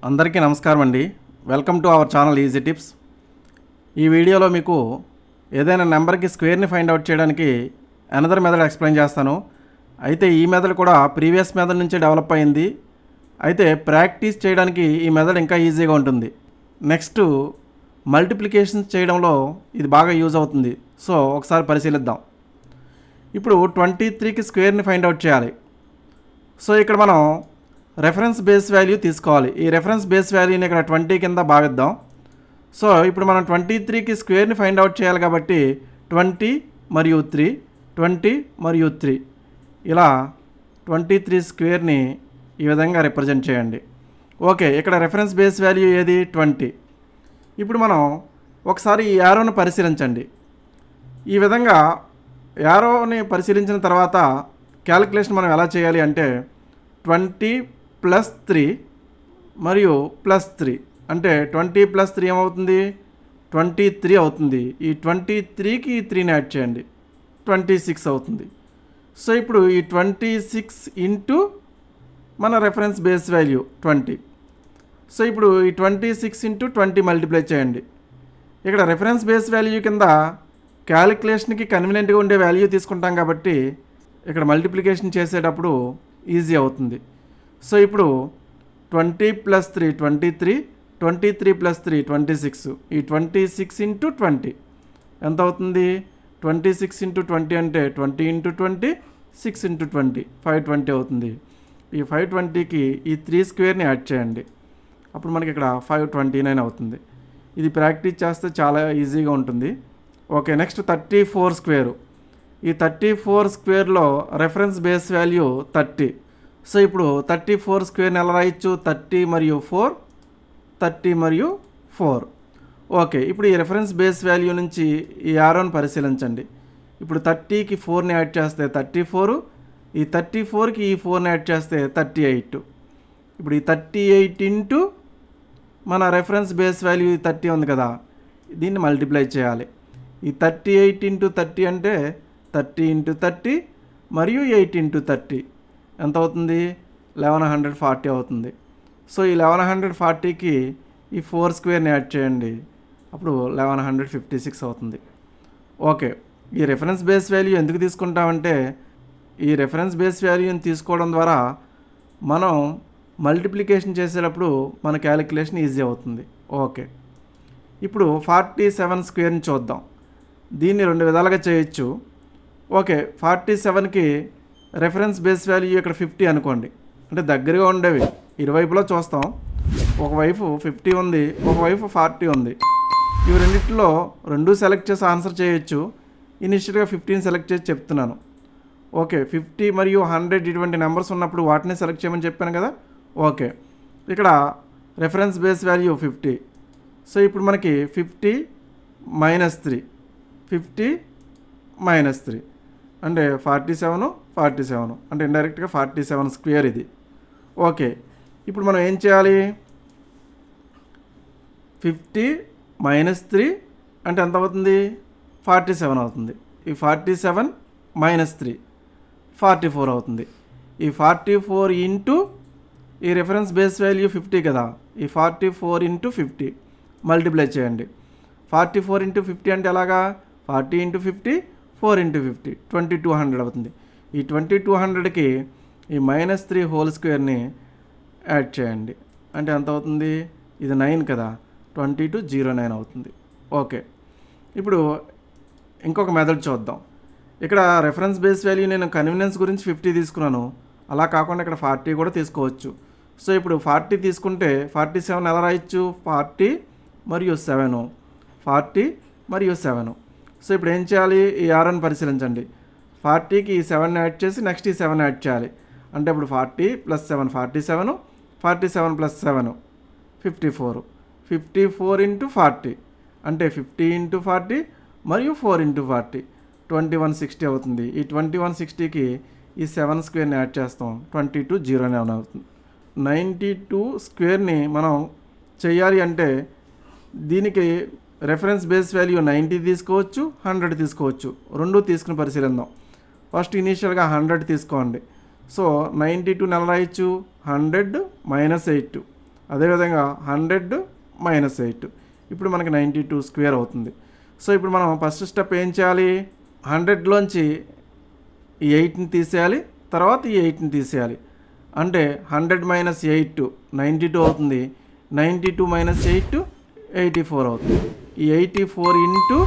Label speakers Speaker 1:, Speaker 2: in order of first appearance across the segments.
Speaker 1: అందరికీ నమస్కారం అండి. Welcome to our channel easy tips. ఈ వీడియోలో మీకు ఏదైనా నెంబర్కి స్క్వేర్ని ఫైండ్ అవుట్ చేయడానికి అనదర్ మెథడ్ ఎక్స్ప్లెయిన్ చేస్తాను. అయితే ఈ మెథడ్ కూడా ప్రీవియస్ మెథడ్ నుంచి డెవలప్ అయింది. అయితే ప్రాక్టీస్ చేయడానికి ఈ మెథడ్ ఇంకా ఈజీగా ఉంటుంది. నెక్స్ట్ మల్టిప్లికేషన్స్ చేయడంలో ఇది బాగా యూజ్ అవుతుంది. సో ఒకసారి పరిశీలిద్దాం. ఇప్పుడు 23కి స్క్వేర్ని ఫైండ్ అవుట్ చేయాలి. సో ఇక్కడ మనం రెఫరెన్స్ బేస్ వాల్యూ తీసుకోవాలి. ఈ రెఫరెన్స్ బేస్ వాల్యూని ఇక్కడ 20 కింద భావిద్దాం. సో ఇప్పుడు మనం 23కి స్క్వేర్ని ఫైండ్ అవుట్ చేయాలి కాబట్టి 20 మరియు 3, 20 మరియు 3 ఇలా 23 స్క్వేర్ని ఈ విధంగా రిప్రజెంట్ చేయండి. ఓకే, ఇక్కడ రెఫరెన్స్ బేస్ వాల్యూ ఏది 20. ఇప్పుడు మనం ఒకసారి ఈ యారోని పరిశీలించండి. ఈ విధంగా యారోని పరిశీలించిన తర్వాత క్యాలిక్యులేషన్ మనం ఎలా చేయాలి అంటే 20 + 3 మరియు +3 అంటే 20 + 3 ఏమవుతుంది 23 అవుతుంది. ఈ 23కి ఈ 3ని యాడ్ చేయండి 26 అవుతుంది. సో ఇప్పుడు ఈ 26 ఇంటూ మన రెఫరెన్స్ బేస్ వాల్యూ 20. సో ఇప్పుడు ఈ 26 ఇంటూ 20 మల్టిప్లై చేయండి. ఇక్కడ రెఫరెన్స్ బేస్ వాల్యూ కింద క్యాలిక్యులేషన్కి కన్వీనియంట్గా ఉండే వాల్యూ తీసుకుంటాం కాబట్టి ఇక్కడ మల్టిప్లికేషన్ చేసేటప్పుడు ఈజీ అవుతుంది. సో ఇప్పుడు 20 + 3 23, 23 + 3 26. ఈ 26 ఇంటూ 20 ఎంత అవుతుంది 26 ఇంటూ 20 అంటే 20 ఇంటూ 20 6 ఇంటూ 20 520 అవుతుంది. ఈ 520కి ఈ 3 స్క్వేర్ని యాడ్ చేయండి. అప్పుడు మనకి ఇక్కడ 529 అవుతుంది. ఇది ప్రాక్టీస్ చేస్తే చాలా ఈజీగా ఉంటుంది. Okay, next 34 square. ఈ 34 స్క్వేర్లో రెఫరెన్స్ బేస్ వాల్యూ 30. సో ఇప్పుడు 34 స్క్వేర్ని ఎలా రాయొచ్చు 30 మరియు 4, 30 మరియు 4. ఓకే, ఇప్పుడు ఈ రెఫరెన్స్ బేస్ వాల్యూ నుంచి ఈ యారోని పరిశీలించండి. ఇప్పుడు 30కి 4ని యాడ్ చేస్తే 34, ఈ 34కి ఈ 4ని యాడ్ చేస్తే 38. ఇప్పుడు ఈ 38 ఇంటూ మన రెఫరెన్స్ బేస్ వాల్యూ 30 ఉంది కదా, దీన్ని మల్టిప్లై చేయాలి. ఈ 38 ఇంటూ 30 అంటే 30 ఇంటూ 30 మరియు 8 ఇంటూ 30 ఎంత అవుతుంది 1140 అవుతుంది. సో ఈ 1140కి ఈ 4 స్క్వేర్ని యాడ్ చేయండి. అప్పుడు 1156 అవుతుంది. ఓకే, ఈ రెఫరెన్స్ బేస్ వాల్యూ ఎందుకు తీసుకుంటామంటే ఈ రెఫరెన్స్ బేస్ వాల్యూని తీసుకోవడం ద్వారా మనం మల్టిప్లికేషన్ చేసేటప్పుడు మన క్యాలిక్యులేషన్ ఈజీ అవుతుంది. ఓకే, ఇప్పుడు 47 స్క్వేర్ని చూద్దాం. దీన్ని 2 విధాలుగా చేయొచ్చు. ఓకే, 47కి రెఫరెన్స్ బేస్ వాల్యూ ఇక్కడ 50 అనుకోండి. అంటే దగ్గరగా ఉండేవి ఇరువైపులో చూస్తాం. ఒకవైపు 50 ఉంది, ఒకవైపు 40 ఉంది. ఇవి రెండింటిలో 2 సెలెక్ట్ చేసి ఆన్సర్ చేయొచ్చు. ఇనిషియల్గా 15 సెలెక్ట్ చేసి చెప్తున్నాను. ఓకే, 50 మరియు 100 ఇటువంటి నెంబర్స్ ఉన్నప్పుడు వాటిని సెలెక్ట్ చేయమని చెప్పాను కదా. ఓకే, ఇక్కడ రెఫరెన్స్ బేస్ వాల్యూ 50. సో ఇప్పుడు మనకి 50 - 3, 50 - 3 అంటే 47 అంటే ఇండైరెక్ట్గా 47 స్క్వేర్ ఇది. ఓకే, ఇప్పుడు మనం ఏం చేయాలి 50 - 3 అంటే ఎంత అవుతుంది 47 అవుతుంది. ఈ 47 - 3 44 అవుతుంది. ఈ 44 ఇంటూ ఈ రెఫరెన్స్ బేస్ వాల్యూ 50 కదా, ఈ 44 ఇంటూ 50 మల్టిప్లై చేయండి. 44 ఇంటూ 50 అంటే ఎలాగా 40 ఇంటూ 50 4 ఇంటూ 50 2200 అవుతుంది. ఈ 2200కి ఈ -3 హోల్ స్క్వేర్ని యాడ్ చేయండి. అంటే ఎంత అవుతుంది ఇది 9 కదా 2209 అవుతుంది. ఓకే, ఇప్పుడు ఇంకొక మెథడ్ చూద్దాం. ఇక్కడ రెఫరెన్స్ బేస్ వాల్యూ నేను కన్వీనియన్స్ గురించి 50 తీసుకున్నాను. అలా కాకుండా ఇక్కడ 40 కూడా తీసుకోవచ్చు. సో ఇప్పుడు 40 తీసుకుంటే 47 ఎలా రాయొచ్చు 40 మరియు 7, 40 మరియు 7. సో ఇప్పుడు ఏం చేయాలి ఈ ఆర్ని పరిశీలించండి. 40కి ఈ 7 యాడ్ చేసి నెక్స్ట్ ఈ 7 యాడ్ చేయాలి. అంటే ఇప్పుడు 40 + 7 47, 47 + 7 54, 54 ఇంటూ 40 అంటే 50 ఇంటూ 40 మరియు 4 ఇంటూ 40 2160 అవుతుంది. ఈ 2160కి ఈ 7 స్క్వేర్ని యాడ్ చేస్తాం 2209 అవుతుంది. 92 స్క్వేర్ని మనం చేయాలి అంటే దీనికి రెఫరెన్స్ బేస్ వాల్యూ 90 తీసుకోవచ్చు, 100 తీసుకోవచ్చు. 2 తీసుకుని పరిశీలిద్దాం. ఫస్ట్ ఇనీషియల్గా 100 తీసుకోండి. సో 92 నెల రాయొచ్చు 100 - 8 అదేవిధంగా 100 మైనస్ 8 ఇప్పుడు మనకి 92 స్క్వేర్ అవుతుంది. సో ఇప్పుడు మనం ఫస్ట్ స్టెప్ ఏం చేయాలి, 100లోంచి ఈ 8ని తీసేయాలి, తర్వాత ఈ 8ని తీసేయాలి. అంటే 100 మైనస్ 8 92 అవుతుంది, 92 మైనస్ 8 84 అవుతుంది. ఈ 84 ఇంటూ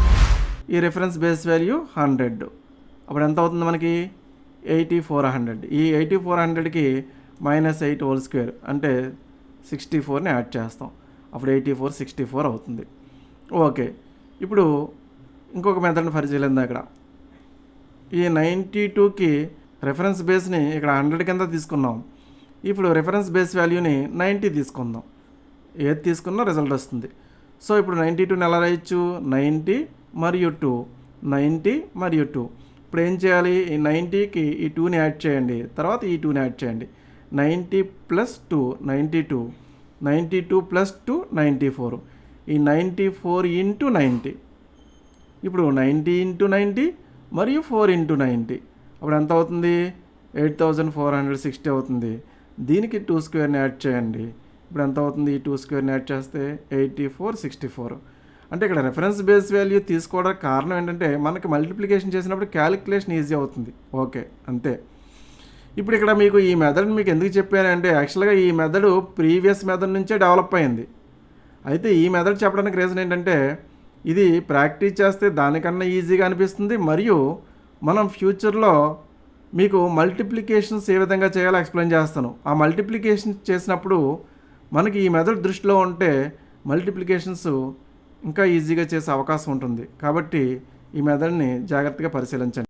Speaker 1: ఈ రిఫరెన్స్ బేస్ వాల్యూ 100, అప్పుడు ఎంత అవుతుంది మనకి 8400. ఈ 8400కి మైనస్ 8 హోల్ స్క్వేర్ అంటే 64ని యాడ్ చేస్తాం, అప్పుడు 64 అవుతుంది. ఓకే, ఇప్పుడు ఇంకొక మెథడ్ని పరిశీలిద్దాం. ఇక్కడ ఈ 92కి రెఫరెన్స్ బేస్ని ఇక్కడ 100 కింద తీసుకున్నాం. ఇప్పుడు రెఫరెన్స్ బేస్ వాల్యూని 90 తీసుకుందాం, ఏది తీసుకున్నా రిజల్ట్ వస్తుంది. సో ఇప్పుడు 92ని ఎలా రాయొచ్చు, 90 మరియు 2, 90 మరియు 2. ఇప్పుడు ఏం చేయాలి, ఈ 90కి ఈ 2ని యాడ్ చేయండి, తర్వాత ఈ 2ని యాడ్ చేయండి. 90 ప్లస్ 2 92, 92 ప్లస్ 2 94, ఈ 94 ఇంటూ 90. ఇప్పుడు 90 ఇంటూ 90 మరియు 4 ఇంటూ 90, అప్పుడు ఎంత అవుతుంది 8460 అవుతుంది. దీనికి 2 స్క్వేర్ని యాడ్ చేయండి, ఇప్పుడు ఎంత అవుతుంది, ఈ 2 స్క్వేర్ని యాడ్ చేస్తే 8464. అంటే ఇక్కడ రెఫరెన్స్ బేస్ వాల్యూ తీసుకోవడానికి కారణం ఏంటంటే మనకి మల్టిప్లికేషన్ చేసినప్పుడు క్యాలిక్యులేషన్ ఈజీ అవుతుంది. ఓకే, అంతే. ఇప్పుడు ఇక్కడ మీకు ఈ మెథడ్ మీకు ఎందుకు చెప్పానంటే యాక్చువల్గా ఈ మెథడ్ ప్రీవియస్ మెథడ్ నుంచే డెవలప్ అయింది. అయితే ఈ మెథడ్ చెప్పడానికి రీజన్ ఏంటంటే ఇది ప్రాక్టీస్ చేస్తే దానికన్నా ఈజీగా అనిపిస్తుంది, మరియు మనం ఫ్యూచర్లో మీకు మల్టిప్లికేషన్స్ ఏ విధంగా చేయాలో ఎక్స్ప్లెయిన్ చేస్తాను. ఆ మల్టిప్లికేషన్ చేసినప్పుడు మనకి ఈ మెథడ్ దృష్టిలో ఉంటే మల్టిప్లికేషన్స్ ఇంకా ఈజీగా చేసే అవకాశం ఉంటుంది. కాబట్టి ఈ మెథడ్ని జాగ్రత్తగా పరిశీలించండి.